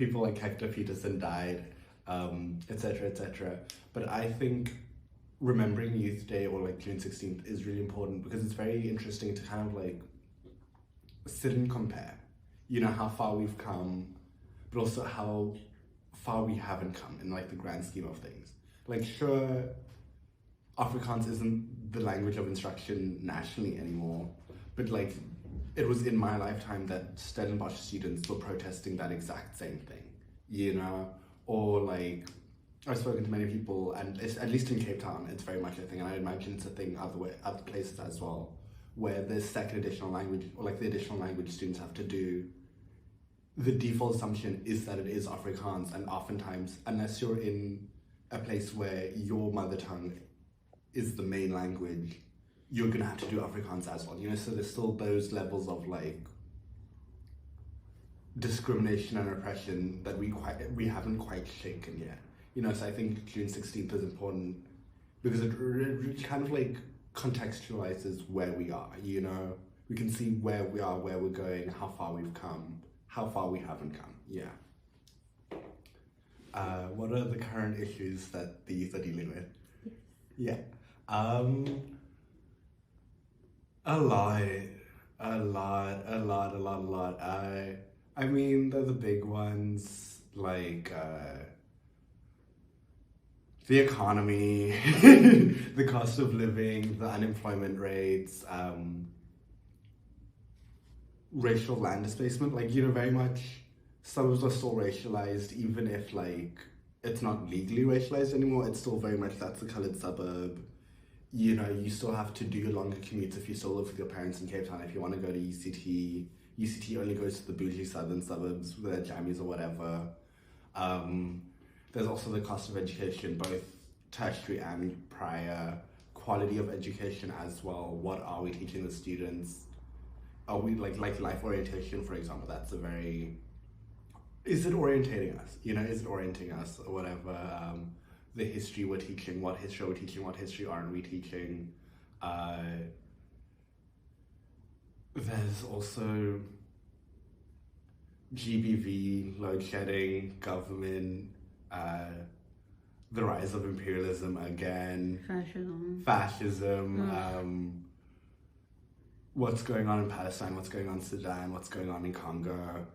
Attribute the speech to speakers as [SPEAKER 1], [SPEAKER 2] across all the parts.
[SPEAKER 1] people like Hector Peterson died, etc., etc. But I think remembering Youth Day or like June 16th is really important because it's very interesting to kind of like sit and compare, you know, how far we've come, but also how far we haven't come in like the grand scheme of things. Like, sure, Afrikaans isn't the language of instruction nationally anymore, but like it was in my lifetime that Stellenbosch students were protesting that exact same thing, you know? Or like, I've spoken to many people, and it's, at least in Cape Town, it's very much a thing, and I imagine it's a thing other places as well, where there's second additional language, or like the additional language students have to do. The default assumption is that it is Afrikaans, and oftentimes, unless you're in a place where your mother tongue is the main language, you're gonna have to do Afrikaans as well, you know? So there's still those levels of like discrimination and oppression that we haven't quite shaken yet, you know? So I think June 16th is important because it kind of like contextualizes where we are, you know? We can see where we are, where we're going, how far we've come, how far we haven't come, yeah. What are the current issues that the youth are dealing with? Yeah. A lot. I mean, they're the big ones, like the economy, the cost of living, the unemployment rates, racial land displacement. Like, you know, very much suburbs are still racialized, even if like it's not legally racialized anymore. It's still very much that's a coloured suburb. You know, you still have to do your longer commutes if you still live with your parents in Cape Town. If you want to go to UCT, UCT only goes to the bougie southern suburbs with their jammies or whatever. There's also the cost of education, both tertiary and prior, quality of education as well. What are we teaching the students? Are we like life orientation, for example? That's a very, is it orientating us? You know, is it orienting us or whatever? The history we're teaching, what history are we teaching, what history aren't we teaching? There's also GBV, load shedding, government, the rise of imperialism again. Fascism. What's going on in Palestine, what's going on in Sudan, what's going on in Congo,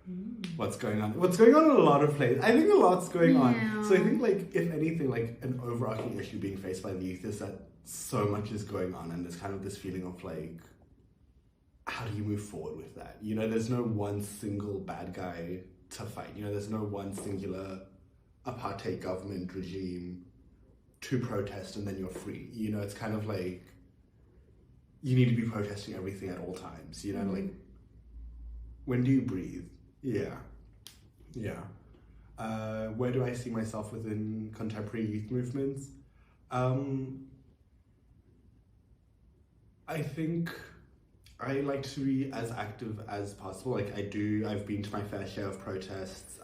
[SPEAKER 1] what's going on in a lot of places. I think a lot's going on. So I think like, if anything, like an overarching issue being faced by the youth is that so much is going on, and there's kind of this feeling of like, how do you move forward with that? You know, there's no one single bad guy to fight. You know, there's no one singular apartheid government regime to protest and then you're free. You know, it's kind of like, you need to be protesting everything at all times, you know, like, when do you breathe? Yeah. Where do I see myself within contemporary youth movements? I think I like to be as active as possible. Like I've been to my fair share of protests.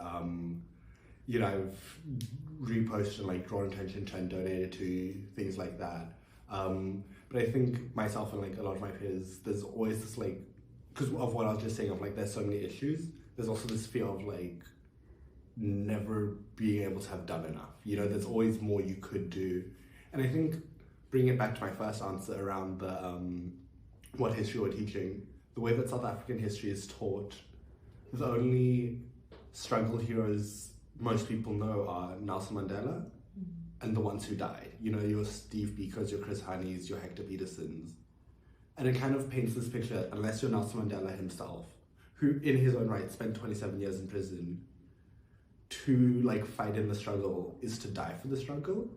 [SPEAKER 1] You know, I've reposted, like drawn attention to and donated to things like that. But I think myself and like a lot of my peers, there's always this like, because of what I was just saying of like, there's so many issues, there's also this fear of like never being able to have done enough. You know, there's always more you could do. And I think bringing it back to my first answer around the what history we're teaching, the way that South African history is taught, the only struggle heroes most people know are Nelson Mandela and the ones who died. You know, your Steve Bikos, your Chris Honeys, your Hector Petersons. And it kind of paints this picture that unless you're Nelson Mandela himself, who in his own right spent 27 years in prison, to like fight in the struggle is to die for the struggle.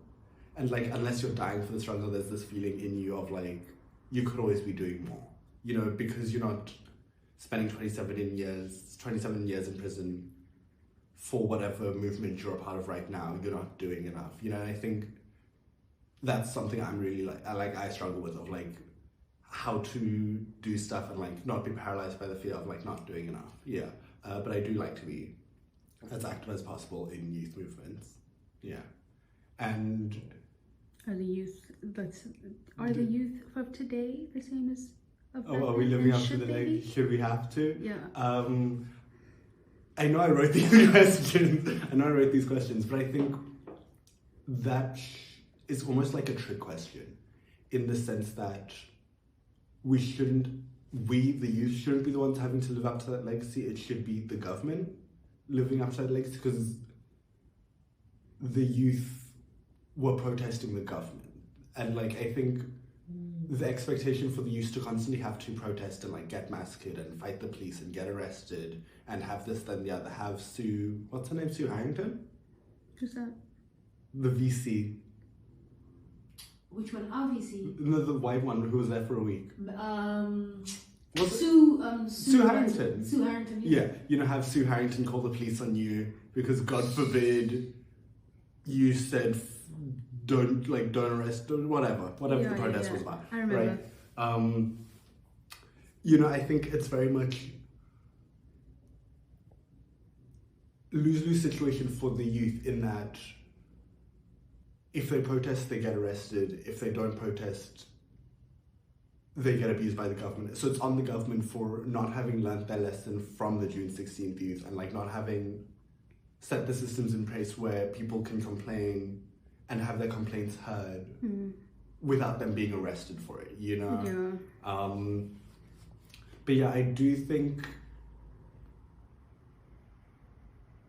[SPEAKER 1] And like, unless you're dying for the struggle, there's this feeling in you of like, you could always be doing more, you know, because you're not spending 27 years in prison for whatever movement you're a part of right now, you're not doing enough, you know. And I think that's something I'm really I struggle with, of like how to do stuff and like not be paralyzed by the fear of like not doing enough. But I do like to be as active as possible in youth movements. And
[SPEAKER 2] are the youth of today the same as of
[SPEAKER 1] are we living up to the day? Should we have to? I know I wrote these questions, but I think that is almost like a trick question, in the sense that we, the youth, shouldn't be the ones having to live up to that legacy. It should be the government living up to that legacy, because the youth were protesting the government. And like, I think the expectation for the youth to constantly have to protest and like get massacred and fight the police and get arrested and have this, then the other, have Sue, what's her name, Sue Harrington?
[SPEAKER 2] Who's that?
[SPEAKER 1] The VC.
[SPEAKER 3] Which one? RVC?
[SPEAKER 1] No, the white one who was there for a week.
[SPEAKER 3] Sue
[SPEAKER 1] Harrington.
[SPEAKER 3] Sue Harrington.
[SPEAKER 1] Yeah, you know, have Sue Harrington call the police on you because, God forbid, you said don't arrest, or whatever the protest was about.
[SPEAKER 2] I remember.
[SPEAKER 1] Right? You know, I think it's very much lose-lose situation for the youth, in that if they protest, they get arrested. If they don't protest, they get abused by the government. So it's on the government for not having learned their lesson from the June 16th youth, and like not having set the systems in place where people can complain and have their complaints heard without them being arrested for it, you know?
[SPEAKER 2] Yeah.
[SPEAKER 1] But yeah, I do think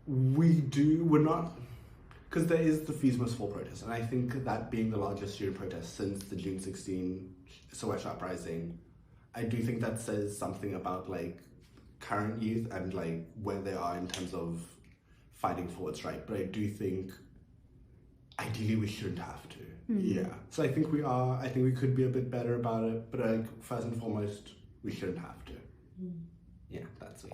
[SPEAKER 1] we're not, because there is the Fees Must Fall protest, and I think that being the largest student protest since the June 16 Soweto Uprising, I do think that says something about like current youth and like where they are in terms of fighting for what's right. But I do think ideally we shouldn't have to. Yeah. So I think we could be a bit better about it, but like first and foremost, we shouldn't have to. Yeah, that's it.